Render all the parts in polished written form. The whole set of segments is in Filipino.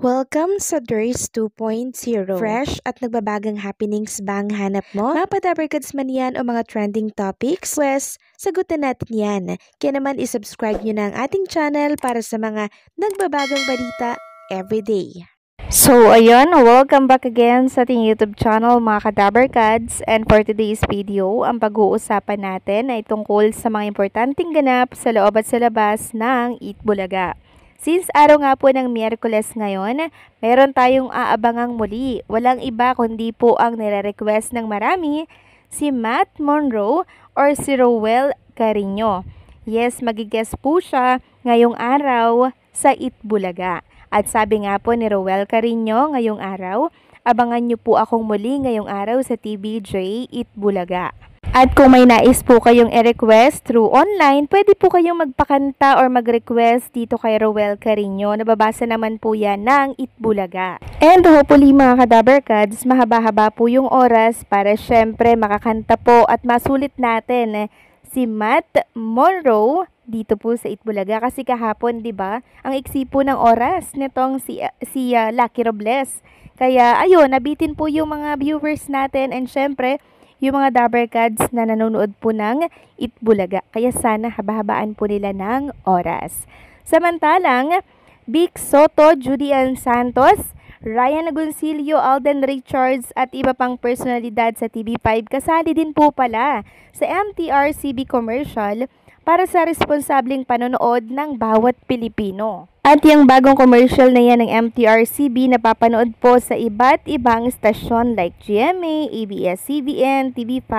Welcome sa DRS 2.0. Fresh at nagbabagang happenings ba ang hanap mo? Mga padabarkads man yan o mga trending topics? Pues, sagutan natin yan. Kaya naman isubscribe nyo na ang ating channel para sa mga nagbabagang balita everyday. So, ayun, welcome back again sa ating YouTube channel mga kadabarkads. And for today's video, ang pag-uusapan natin ay tungkol sa mga importanteng ganap sa loob at sa labas ng Eat Bulaga. Since araw nga po ng Miyerkules ngayon, meron tayong aabangang muli. Walang iba kundi po ang nire-request ng marami, si Matt Monroe or si Rowell Carino. Yes, magigest po siya ngayong araw sa Eat Bulaga. At sabi nga po ni Rowell Carino ngayong araw, abangan niyo po akong muli ngayong araw sa TVJ Eat Bulaga. At kung may nais po kayong i-request through online, pwede po kayong magpakanta or mag-request dito kay Rowell Carino. Nababasa naman po yan ng Eat Bulaga. And hopefully mga kadabarkads, mahaba-haba po yung oras para syempre makakanta po at masulit natin si Matt Monroe dito po sa Eat Bulaga. Kasi kahapon, di ba, ang iksi po ng oras nitong si Lucky Robles. Kaya ayun, nabitin po yung mga viewers natin and syempre, yung mga dabarkads na nanonood po ng Eat Bulaga. Kaya sana haba-habaan po nila ng oras. Samantalang, Vic Soto, Judy Ann Santos, Ryan Agoncillo, Alden Richards at iba pang personalidad sa TV5 kasali din po pala sa MTRCB commercial para sa responsableng panonood ng bawat Pilipino. At yung bagong commercial na yan ng MTRCB napapanood po sa iba't ibang istasyon like GMA, ABS-CBN, TV5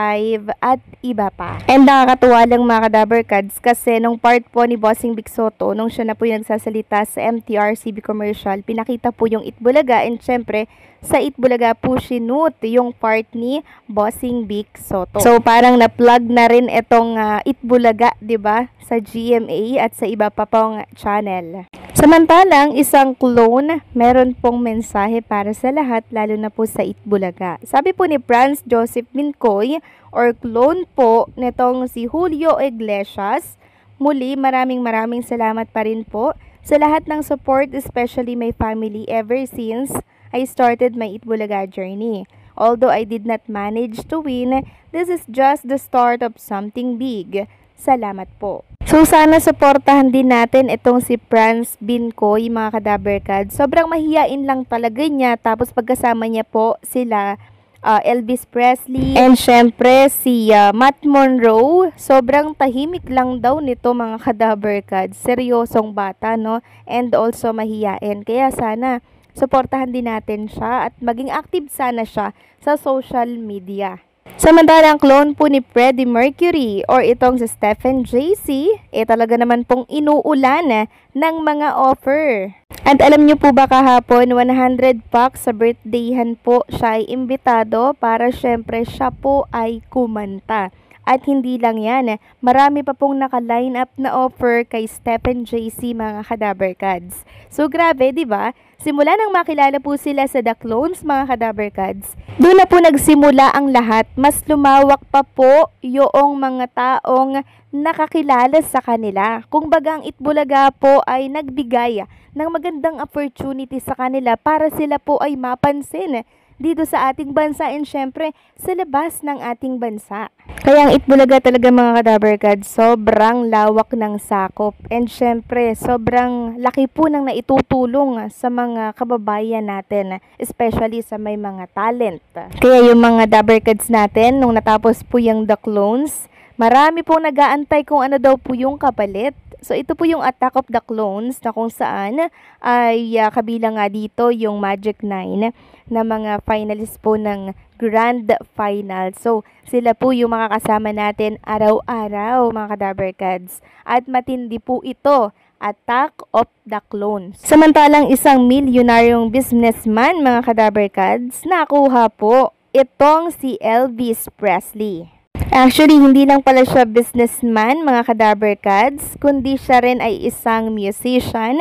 at iba pa. And nakakatuwa lang mga kadabarkads kasi nung part po ni Bossing Vic Soto, nung siya na po yung nagsasalita sa MTRCB commercial, pinakita po yung Eat Bulaga and syempre sa Eat Bulaga po sinut yung part ni Bossing Vic Soto. So parang na-plug na rin itong Eat Bulaga, 'di ba, sa GMA at sa iba pa pong channel. Samantalang, isang clone, meron pong mensahe para sa lahat, lalo na po sa Eat Bulaga. Sabi po ni Franz Joseph Mincoy, or clone po nitong si Julio Iglesias, muli maraming salamat pa rin po sa lahat ng support, especially my family ever since I started my Eat Bulaga journey. Although I did not manage to win, this is just the start of something big. Salamat po. So sana suportahan din natin itong si Franz Bincoy mga kadabarkads. Sobrang mahiyain lang talaga niya. Tapos pagkasama niya po sila Elvis Presley and syempre si Matt Monroe. Sobrang tahimik lang daw nito mga kadabarkads. Seryosong bata, no? And also mahiyain. Kaya sana suportahan din natin siya at maging active sana siya sa social media. Samantalang clone po ni Freddie Mercury or itong si Stephen JC, talaga naman pong inuulan ng mga offer. At alam niyo po ba kahapon, 100 packs sa birthdayhan po siya ay imbitado para syempre siya po ay kumanta. At hindi lang yan, marami pa pong naka-line up na offer kay Stephen JC mga kadabarkads. So grabe, di ba? Simula nang makilala po sila sa The Clones mga kadabarkads, doon na po nagsimula ang lahat. Mas lumawak pa po yung mga taong nakakilala sa kanila. Kung bagang Eat Bulaga po ay nagbigay ng magandang opportunity sa kanila para sila po ay mapansin dito sa ating bansa and syempre sa labas ng ating bansa. Kaya ang Eat Bulaga talaga mga kadabarkads, sobrang lawak ng sakop and syempre sobrang laki po ng naitutulong sa mga kababayan natin, especially sa may mga talent. Kaya yung mga dabarkads natin, nung natapos po yung The Clones, marami pong nag-aantay kung ano daw po yung kapalit. So ito po yung Attack of the Clones na kung saan ay kabilang nga dito yung Magic 9 na mga finalists po ng Grand Final. So sila po yung makakasama natin araw-araw mga kadabarkads. At matindi po ito, Attack of the Clones. Samantalang isang milyonaryong businessman mga kadabarkads, nakuha po itong si Elvis Presley. Actually, hindi lang pala siya businessman, mga kadabarkads, kundi siya rin ay isang musician,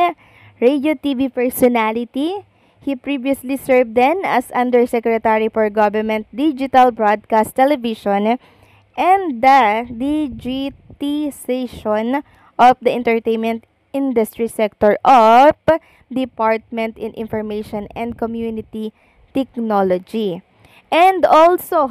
radio TV personality. He previously served then as Undersecretary for Government Digital Broadcast Television and the digitization of the entertainment industry sector of Department in Information and Community Technology. And also,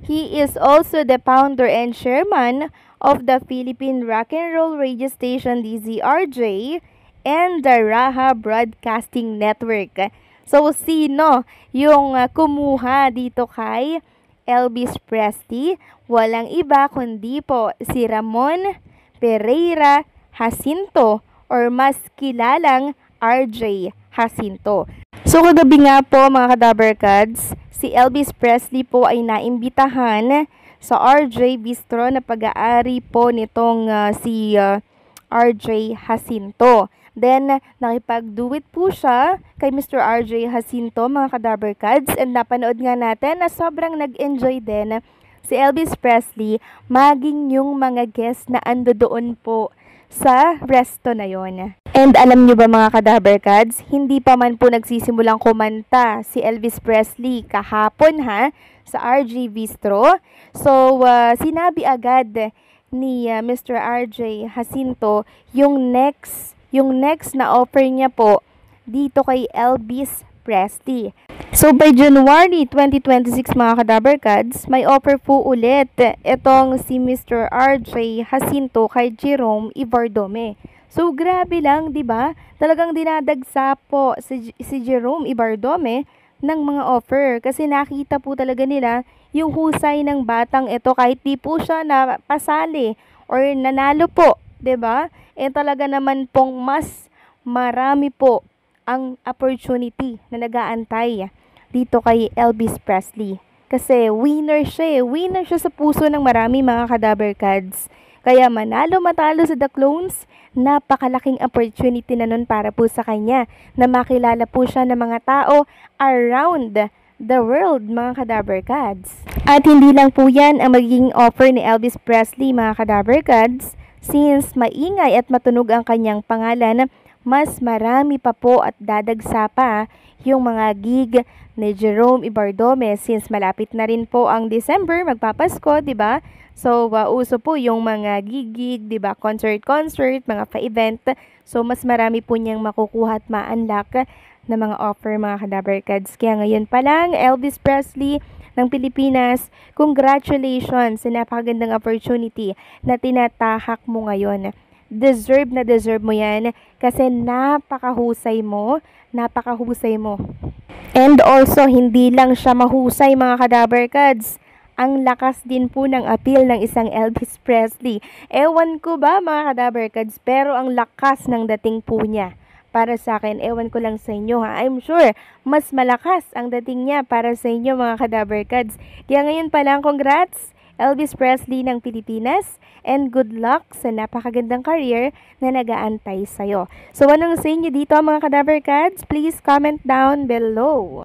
he is also the founder and chairman of the Philippine Rock and Roll Radio Station DZRJ and the Raha Broadcasting Network. So, sino yung kumuha dito kay Elvis Presley? Walang iba kundi po si Ramon Pereira Jacinto or mas kilalang RJ Jacinto. So, kagabi nga po mga Kadabarkads, si Elvis Presley po ay naimbitahan sa RJ Bistro na pag-aari po nitong si RJ Jacinto. Then, nakipag-duet po siya kay Mr. RJ Jacinto, mga Kadabarkads. And napanood nga natin na sobrang nag-enjoy din si Elvis Presley maging yung mga guest na ando doon po sa resto na yon. And alam nyo ba mga Kadabarkads, hindi pa man po nagsisimulang kumanta si Elvis Presley kahapon sa RJ Bistro. So, sinabi agad ni Mr. RJ Jacinto yung next na offer niya po dito kay Elvis Presley. So, by January 2026 mga Kadabarkads, may offer po ulit itong si Mr. RJ Jacinto kay Jerome Ibardome. So, grabe lang, di ba? Talagang dinadagsa po si Jerome Ibardome ng mga offer kasi nakita po talaga nila yung husay ng batang ito kahit di po siya napasali or nanalo po, di ba? Talaga naman pong mas marami po ang opportunity na nag-aantay dito kay Elvis Presley. Kasi winner siya Winner siya sa puso ng marami mga Kadabarkads. Kaya manalo matalo sa The Clones, napakalaking opportunity na nun para po sa kanya na makilala po siya ng mga tao around the world mga Kadabarkads. At hindi lang po yan ang magiging offer ni Elvis Presley mga Kadabarkads. Since maingay at matunog ang kanyang pangalan, mas marami pa po at dadagsa pa yung mga gig ni Jerome Ibardome since malapit na rin po ang December, magpapasko, di ba? So, uso po yung mga gig, di ba? Concert, mga pa-event. So, mas marami po niyang makukuha at ma-unlock na mga offer mga Kadabarkads. Kaya ngayon pa lang, Elvis Presley ng Pilipinas, congratulations sa napakagandang opportunity na tinatahak mo ngayon. Deserve na deserve mo yan kasi napakahusay mo. And also, hindi lang siya mahusay mga Kadabarkads. Ang lakas din po ng appeal ng isang Elvis Presley. Ewan ko ba mga Kadabarkads, pero ang lakas ng dating po niya. Para sa akin, ewan ko lang sa inyo I'm sure, mas malakas ang dating niya para sa inyo mga Kadabarkads. Kaya ngayon pa lang, congrats Elvis Presley ng Pilipinas and good luck sa napakagandang career na nag-aantay sa'yo. So, anong sa inyo dito mga Kadabarkads? Please comment down below.